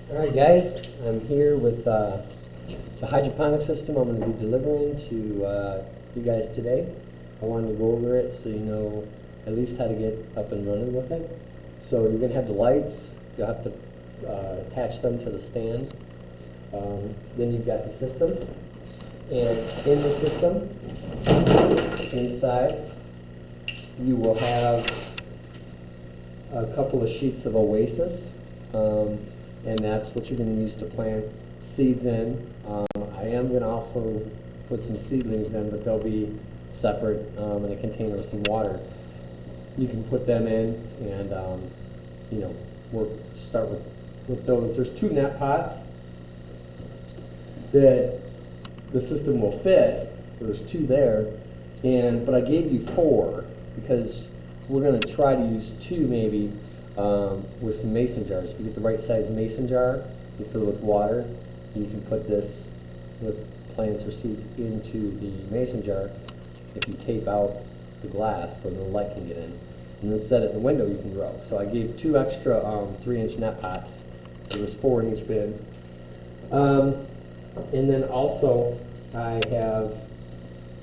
Alright guys, I'm here with the hydroponic system I'm going to be delivering to you guys today. I wanted to go over it so you know at least how to get up and running with it. So you're going to have the lights, you'll have to attach them to the stand. Then you've got the system, and in the system, inside, you will have a couple of sheets of Oasis. And that's what you're going to use to plant seeds in. I am going to also put some seedlings in, but they'll be separate in a container with some water. You can put them in and start with those. There's 2 net pots that the system will fit, so there's 2 there. But I gave you 4 because we're going to try to use 2 maybe. With some mason jars. If you get the right size mason jar, you fill it with water, you can put this with plants or seeds into the mason jar if you tape out the glass so no light can get in. And then set it in the window, you can grow. So I gave 2 extra 3-inch net pots, so there's 4 in each bin. And then also I have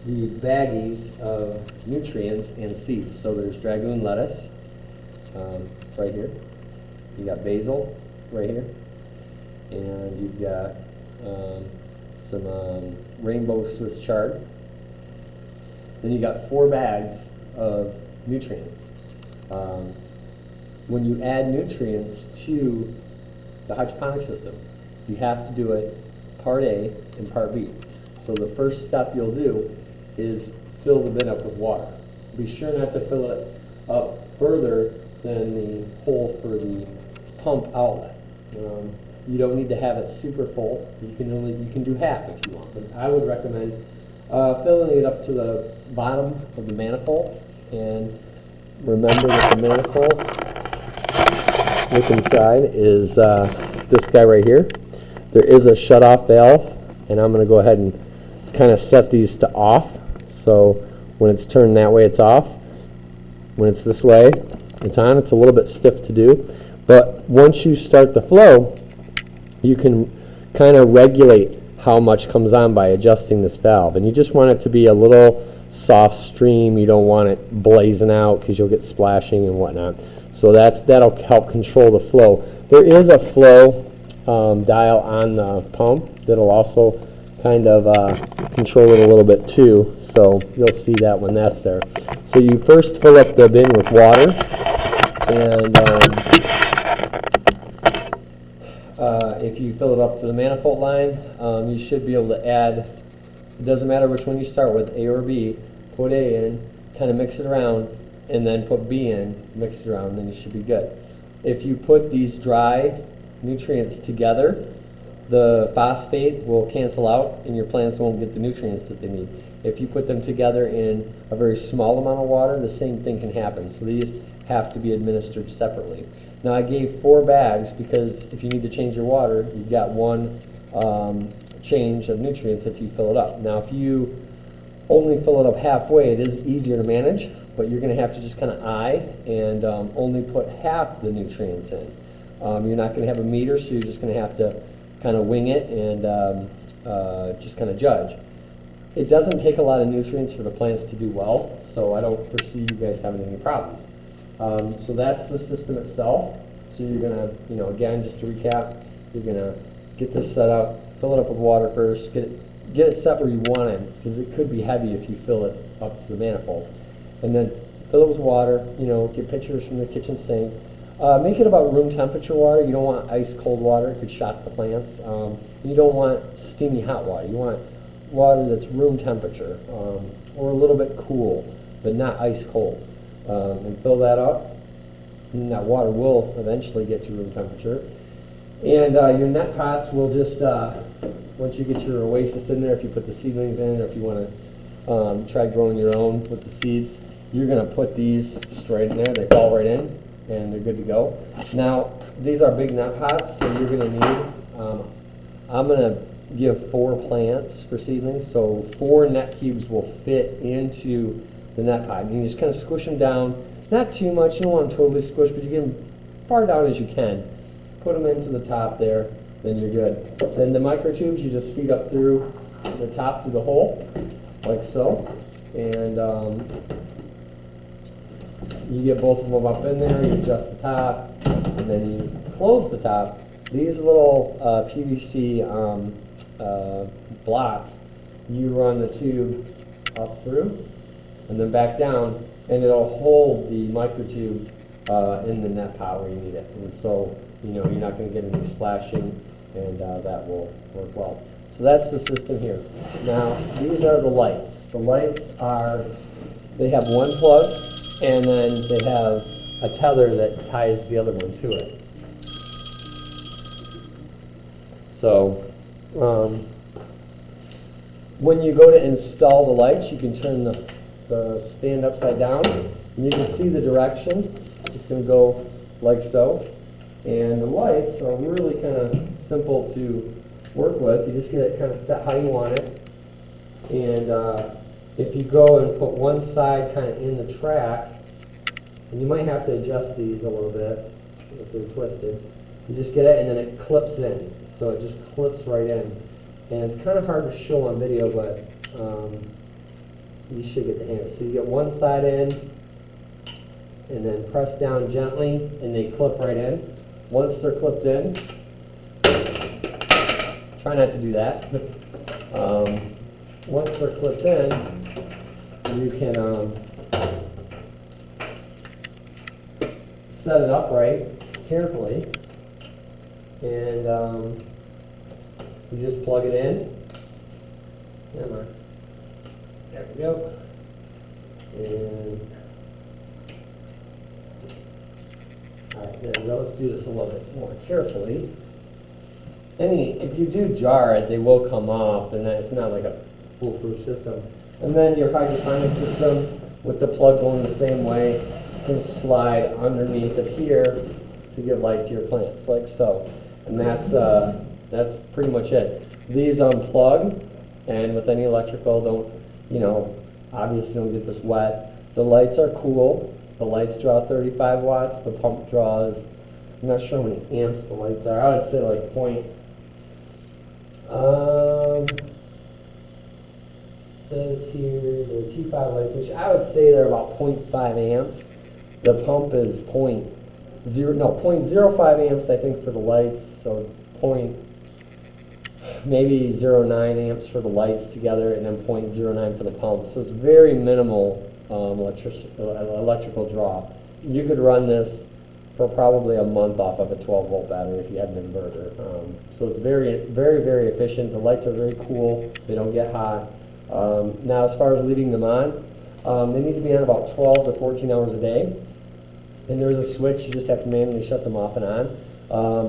the baggies of nutrients and seeds. So there's dragoon lettuce, right here. You got basil right here, and you've got some rainbow Swiss chard. Then you got 4 bags of nutrients. When you add nutrients to the hydroponic system, you have to do it part A and part B. So the first step you'll do is fill the bin up with water. Be sure not to fill it up further than the hole for the pump outlet. You don't need to have it super full. You can do half if you want, but I would recommend filling it up to the bottom of the manifold. And remember that the manifold, look inside, is this guy right here. There is a shut-off valve, and I'm going to go ahead and kind of set these to off. So when it's turned that way, it's off. When it's this way, it's on. It's a little bit stiff to do, but once you start the flow, you can kind of regulate how much comes on by adjusting this valve. And you just want it to be a little soft stream. You don't want it blazing out because you'll get splashing and whatnot. So that'll help control the flow. There is a flow dial on the pump that'll also kind of control it a little bit too. So you'll see that when that's there. So you first fill up the bin with water, and if you fill it up to the manifold line, you should be able to add, it doesn't matter which one you start with, A or B, put A in, kind of mix it around, and then put B in, mix it around, and then you should be good. If you put these dry nutrients together, the phosphate will cancel out and your plants won't get the nutrients that they need. If you put them together in a very small amount of water, the same thing can happen. So these have to be administered separately. Now I gave 4 bags because if you need to change your water, you've got 1 change of nutrients if you fill it up. Now if you only fill it up halfway, it is easier to manage, but you're going to have to just kind of eye and only put half the nutrients in. You're not going to have a meter, so you're just going to have to kind of wing it and just kind of judge. It doesn't take a lot of nutrients for the plants to do well, so I don't foresee you guys having any problems. So that's the system itself. So you're going to, again, just to recap, you're going to get this set up, fill it up with water first, get it set where you want it, because it could be heavy if you fill it up to the manifold. And then fill it with water, get pictures from the kitchen sink. Make it about room temperature water. You don't want ice cold water, it could shock the plants. You don't want steamy hot water. You want water that's room temperature, or a little bit cool, but not ice cold. And fill that up, and that water will eventually get to room temperature. And your net pots will just, once you get your Oasis in there, if you put the seedlings in, or if you want to try growing your own with the seeds, you're going to put these just right in there. They fall right in, and they're good to go. Now, these are big net pots, so you're going to need, I'm going to give 4 plants for seedlings, so 4 net cubes will fit into the net pot. You can just kind of squish them down, Not too much, you don't want them totally squished, but you get them far down as you can. Put them into the top there, then you're good. Then the microtubes you just feed up through the top through the hole, like so. And you get both of them up in there, you adjust the top, and then you close the top. These little PVC blocks, you run the tube up through and then back down, and it'll hold the microtube in the net pot where you need it. And so, you know, you're not going to get any splashing, and that will work well. So that's the system here. Now, these are the lights. The lights are, they have one plug, and then they have a tether that ties the other one to it. So, when you go to install the lights, you can turn the stand upside down, and you can see the direction. It's going to go like so. And the lights are really kind of simple to work with. You just get it kind of set how you want it. And if you go and put one side kind of in the track, and you might have to adjust these a little bit if they're twisted. You just get it, and then it clips in. So it just clips right in. And it's kind of hard to show on video, but you should get the hang of it. So you get one side in, and then press down gently, and they clip right in. Once they're clipped in, try not to do that. Once they're clipped in, you can set it up right, carefully, and you just plug it in. There we go. And all right, there we go. Let's do this a little bit more carefully. If you do jar it, they will come off. It's not like a foolproof system. And then your hydroponic system, with the plug going the same way, can slide underneath of here to give light to your plants, like so. And that's pretty much it. These unplug, and with any electrical, obviously don't get this wet. The lights are cool. The lights draw 35 watts. The pump draws, I'm not sure how many amps the lights are. I would say like says here they're T5 light fixture. I would say they're about 0.5 amps. The pump is 0.05 amps, I think, for the lights. So maybe 0.9 amps for the lights together, and then 0.09 for the pump. So it's very minimal electrical draw. You could run this for probably a month off of a 12-volt battery if you had an inverter. So it's very, very, very efficient. The lights are very cool. They don't get hot. Now, as far as leaving them on, they need to be on about 12 to 14 hours a day. And there's a switch. You just have to manually shut them off and on.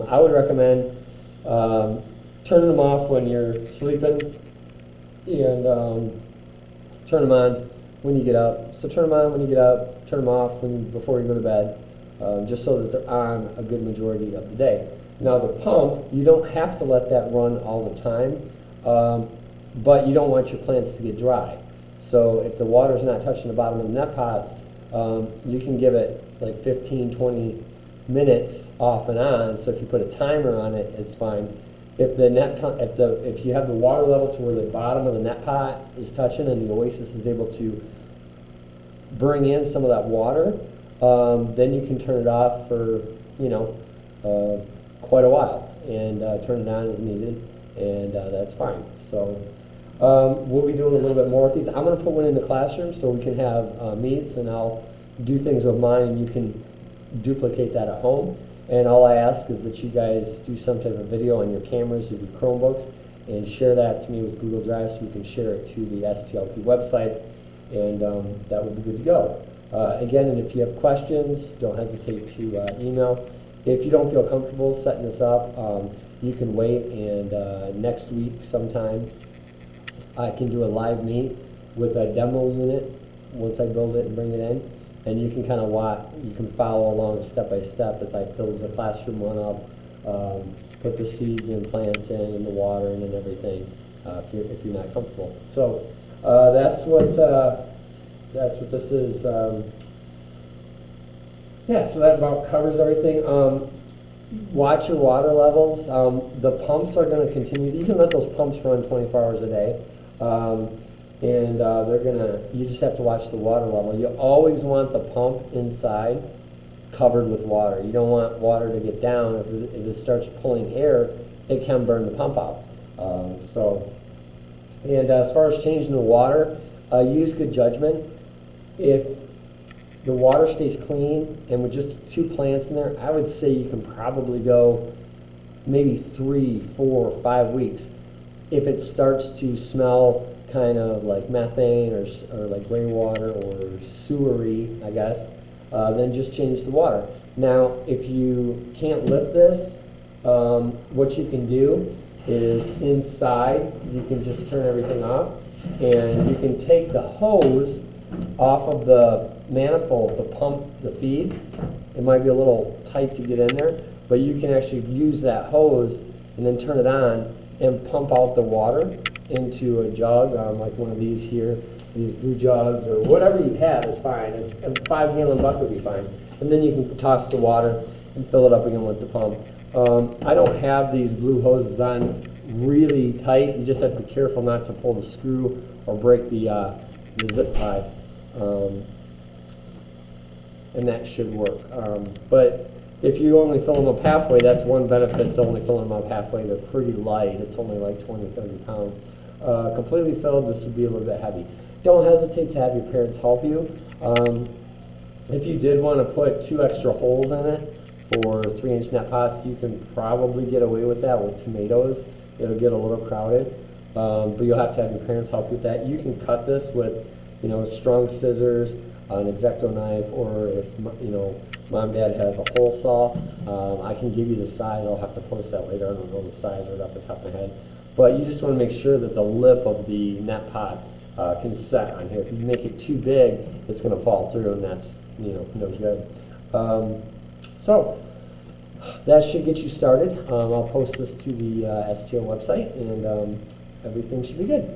I would recommend turning them off when you're sleeping, and turn them on when you get up. So turn them on when you get up, turn them off before you go to bed, just so that they're on a good majority of the day. Now the pump, you don't have to let that run all the time, but you don't want your plants to get dry. So if the water's not touching the bottom of the net pots, you can give it like 15, 20 minutes off and on. So if you put a timer on it, it's fine. If you have the water level to where the bottom of the net pot is touching and the Oasis is able to bring in some of that water, then you can turn it off for quite a while and turn it on as needed, and that's fine. So we'll be doing a little bit more with these. I'm going to put one in the classroom so we can have meets, and I'll do things with mine, and you can duplicate that at home. And all I ask is that you guys do some type of video on your cameras or your Chromebooks and share that to me with Google Drive so we can share it to the STLP website, and that would be good to go. Again, and if you have questions, don't hesitate to email. If you don't feel comfortable setting this up, you can wait, and next week sometime I can do a live meet with a demo unit once I build it and bring it in. And you can kind of watch, you can follow along step by step as I fill the classroom one up, put the seeds and plants in and the water in and everything, if you're not comfortable. So that's what this is. Yeah, so that about covers everything. Watch your water levels. The pumps are going to continue. You can let those pumps run 24 hours a day. You just have to watch the water level. You always want the pump inside covered with water. You don't want water to get down. If it starts pulling air, it can burn the pump out. As far as changing the water, use good judgment. If the water stays clean and with just 2 plants in there, I would say you can probably go maybe 3, 4, 5 weeks. If it starts to smell kind of like methane or like gray water or sewery, I guess, then just change the water. Now, if you can't lift this, what you can do is inside, you can just turn everything off, and you can take the hose off of the manifold to pump the feed. It might be a little tight to get in there, but you can actually use that hose and then turn it on and pump out the water into a jug, like one of these here, these blue jugs, or whatever you have is fine. A 5-gallon bucket would be fine. And then you can toss the water and fill it up again with the pump. I don't have these blue hoses on really tight. You just have to be careful not to pull the screw or break the zip tie. And that should work. But if you only fill them up halfway, that's one benefit to only filling them up halfway. They're pretty light. It's only like 20, 30 pounds. Completely filled, this would be a little bit heavy. Don't hesitate to have your parents help you. If you did want to put 2 extra holes in it for 3-inch net pots, you can probably get away with that with tomatoes. It'll get a little crowded, but you'll have to have your parents help with that. You can cut this with, strong scissors, an X-Acto knife, or if mom, dad has a hole saw, I can give you the size. I'll have to post that later. I don't know the size right off the top of my head, but you just want to make sure that the lip of the net pot can set on here. If you make it too big, it's going to fall through, and that's no good. So that should get you started. I'll post this to the STL website, and everything should be good.